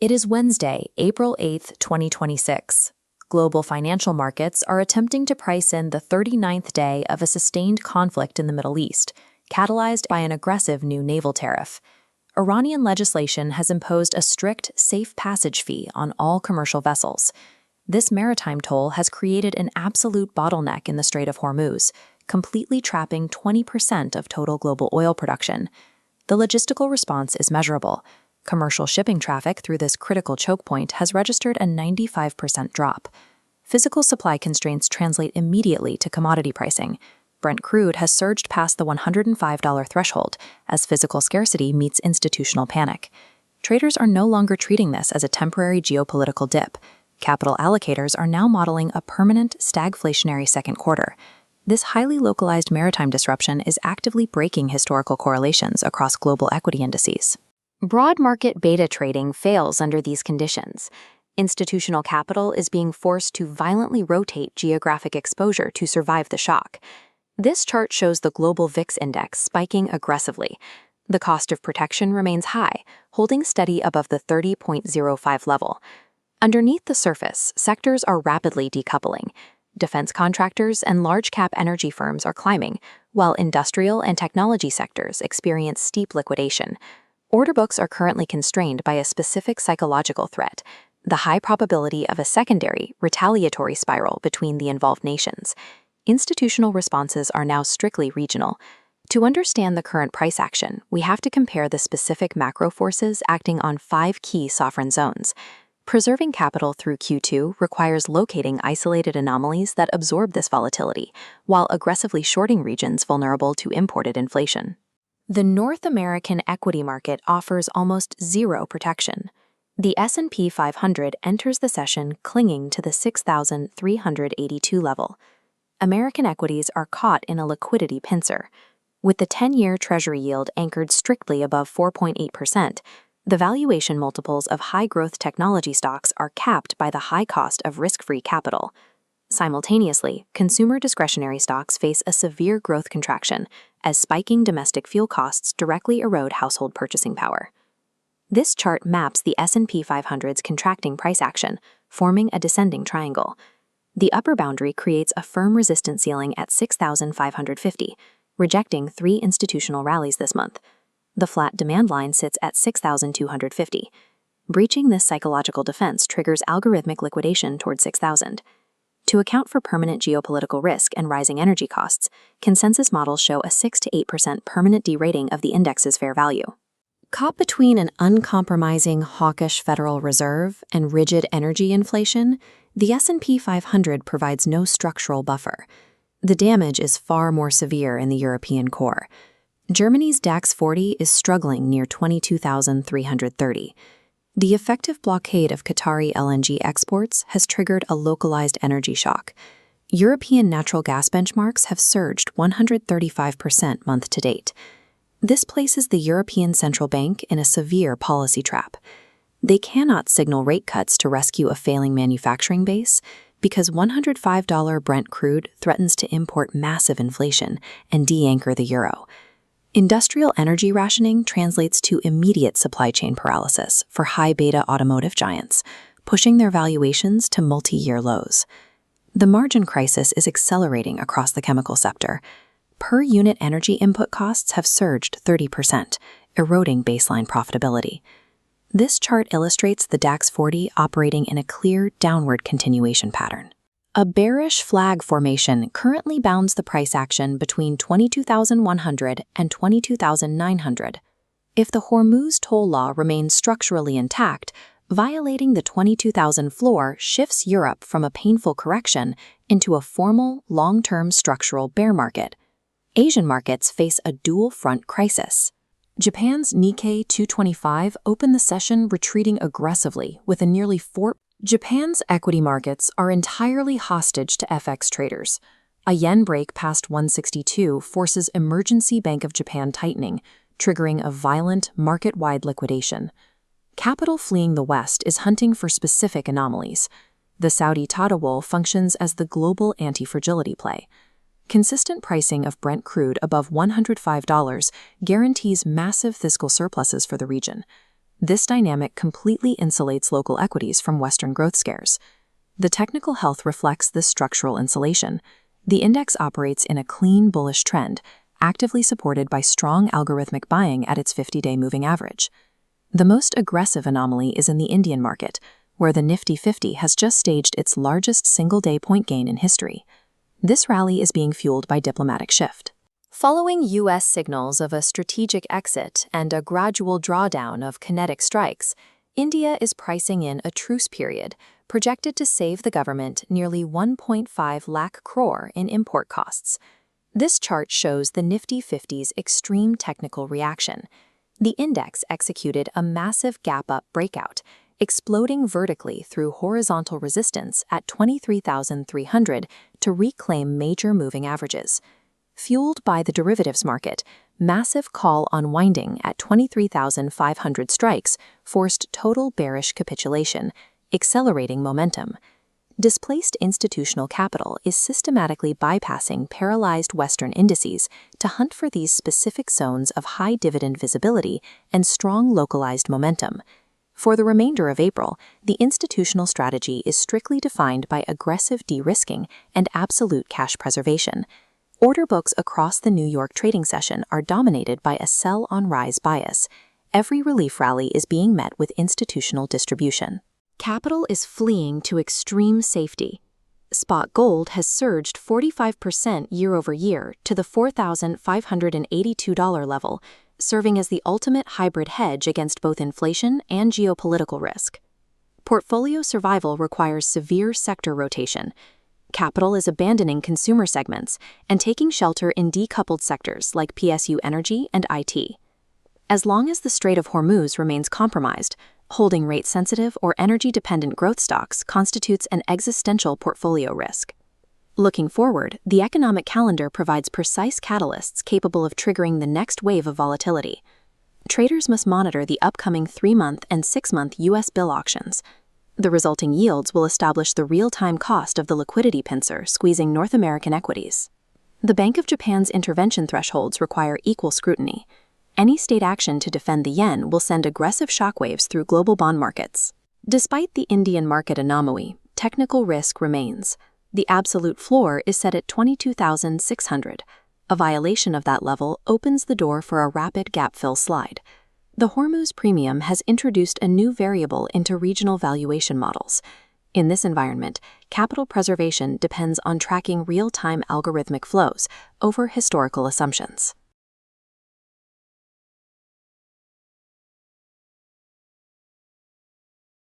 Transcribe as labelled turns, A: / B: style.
A: It is Wednesday, April 8th, 2026. Global financial markets are attempting to price in the 39th day of a sustained conflict in the Middle East, catalyzed by an aggressive new naval tariff. Iranian legislation has imposed a strict safe passage fee on all commercial vessels. This maritime toll has created an absolute bottleneck in the Strait of Hormuz, completely trapping 20% of total global oil production. The logistical response is measurable. Commercial shipping traffic through this critical choke point has registered a 95% drop. Physical supply constraints translate immediately to commodity pricing. Brent crude has surged past the $105 threshold as physical scarcity meets institutional panic. Traders are no longer treating this as a temporary geopolitical dip. Capital allocators are now modeling a permanent stagflationary second quarter. This highly localized maritime disruption is actively breaking historical correlations across global equity indices. Broad market beta trading fails under these conditions. Institutional capital is being forced to violently rotate geographic exposure to survive the shock. This chart shows the global VIX index spiking aggressively. The cost of protection remains high, holding steady above the 30.05 level. Underneath the surface, sectors are rapidly decoupling. Defense contractors and large-cap energy firms are climbing, while industrial and technology sectors experience steep liquidation. Order books are currently constrained by a specific psychological threat, the high probability of a secondary, retaliatory spiral between the involved nations. Institutional responses are now strictly regional. To understand the current price action, we have to compare the specific macro forces acting on 5 key sovereign zones. Preserving capital through Q2 requires locating isolated anomalies that absorb this volatility, while aggressively shorting regions vulnerable to imported inflation. The North American equity market offers almost zero protection. The S&P 500 enters the session clinging to the 6,382 level. American equities are caught in a liquidity pincer. With the 10-year Treasury yield anchored strictly above 4.8%, the valuation multiples of high-growth technology stocks are capped by the high cost of risk-free capital. Simultaneously, consumer discretionary stocks face a severe growth contraction as spiking domestic fuel costs directly erode household purchasing power. This chart maps the S&P 500's contracting price action, forming a descending triangle. The upper boundary creates a firm resistance ceiling at 6,550, rejecting 3 institutional rallies this month. The flat demand line sits at 6,250. Breaching this psychological defense triggers algorithmic liquidation toward 6,000. To account for permanent geopolitical risk and rising energy costs, consensus models show a 6 to 8% permanent derating of the index's fair value. Caught between an uncompromising hawkish Federal Reserve and rigid energy inflation, the S&P 500 provides no structural buffer. The damage is far more severe in the European core. Germany's DAX 40 is struggling near 22,330. The effective blockade of Qatari LNG exports has triggered a localized energy shock. European natural gas benchmarks have surged 135% month to date. This places the European Central Bank in a severe policy trap. They cannot signal rate cuts to rescue a failing manufacturing base because $105 Brent crude threatens to import massive inflation and de-anchor the euro. Industrial energy rationing translates to immediate supply chain paralysis for high-beta automotive giants, pushing their valuations to multi-year lows. The margin crisis is accelerating across the chemical sector. Per-unit energy input costs have surged 30%, eroding baseline profitability. This chart illustrates the DAX 40 operating in a clear downward continuation pattern. A bearish flag formation currently bounds the price action between 22,100 and 22,900. If the Hormuz toll law remains structurally intact, violating the 22,000 floor shifts Europe from a painful correction into a formal, long-term structural bear market. Asian markets face a dual-front crisis. Japan's Nikkei 225 opened the session retreating aggressively with a nearly 4%. Japan's equity markets are entirely hostage to FX traders. A yen break past 162 forces emergency Bank of Japan tightening, triggering a violent market-wide liquidation. Capital fleeing the West is hunting for specific anomalies. The Saudi Tadawul functions as the global anti-fragility play. Consistent pricing of Brent crude above $105 guarantees massive fiscal surpluses for the region. This dynamic completely insulates local equities from Western growth scares. The technical health reflects this structural insulation. The index operates in a clean bullish trend, actively supported by strong algorithmic buying at its 50-day moving average. The most aggressive anomaly is in the Indian market, where the Nifty 50 has just staged its largest single-day point gain in history. This rally is being fueled by diplomatic shift. Following U.S. signals of a strategic exit and a gradual drawdown of kinetic strikes, India is pricing in a truce period, projected to save the government nearly 1.5 lakh crore in import costs. This chart shows the Nifty 50's extreme technical reaction. The index executed a massive gap-up breakout, exploding vertically through horizontal resistance at 23,300 to reclaim major moving averages. Fueled by the derivatives market, massive call unwinding at 23,500 strikes forced total bearish capitulation, accelerating momentum. Displaced institutional capital is systematically bypassing paralyzed Western indices to hunt for these specific zones of high dividend visibility and strong localized momentum. For the remainder of April, the institutional strategy is strictly defined by aggressive de-risking and absolute cash preservation. Order books across the New York trading session are dominated by a sell-on-rise bias. Every relief rally is being met with institutional distribution. Capital is fleeing to extreme safety. Spot gold has surged 45% year-over-year to the $4,582 level, serving as the ultimate hybrid hedge against both inflation and geopolitical risk. Portfolio survival requires severe sector rotation. Capital is abandoning consumer segments and taking shelter in decoupled sectors like PSU energy and IT. As long as the Strait of Hormuz remains compromised, holding rate-sensitive or energy-dependent growth stocks constitutes an existential portfolio risk. Looking forward, the economic calendar provides precise catalysts capable of triggering the next wave of volatility. Traders must monitor the upcoming 3-month and 6-month U.S. bill auctions. The resulting yields will establish the real-time cost of the liquidity pincer squeezing North American equities. The Bank of Japan's intervention thresholds require equal scrutiny. Any state action to defend the yen will send aggressive shockwaves through global bond markets. Despite the Indian market anomaly, technical risk remains. The absolute floor is set at 22,600. A violation of that level opens the door for a rapid gap-fill slide. The Hormuz premium has introduced a new variable into regional valuation models. In this environment, capital preservation depends on tracking real-time algorithmic flows over historical assumptions.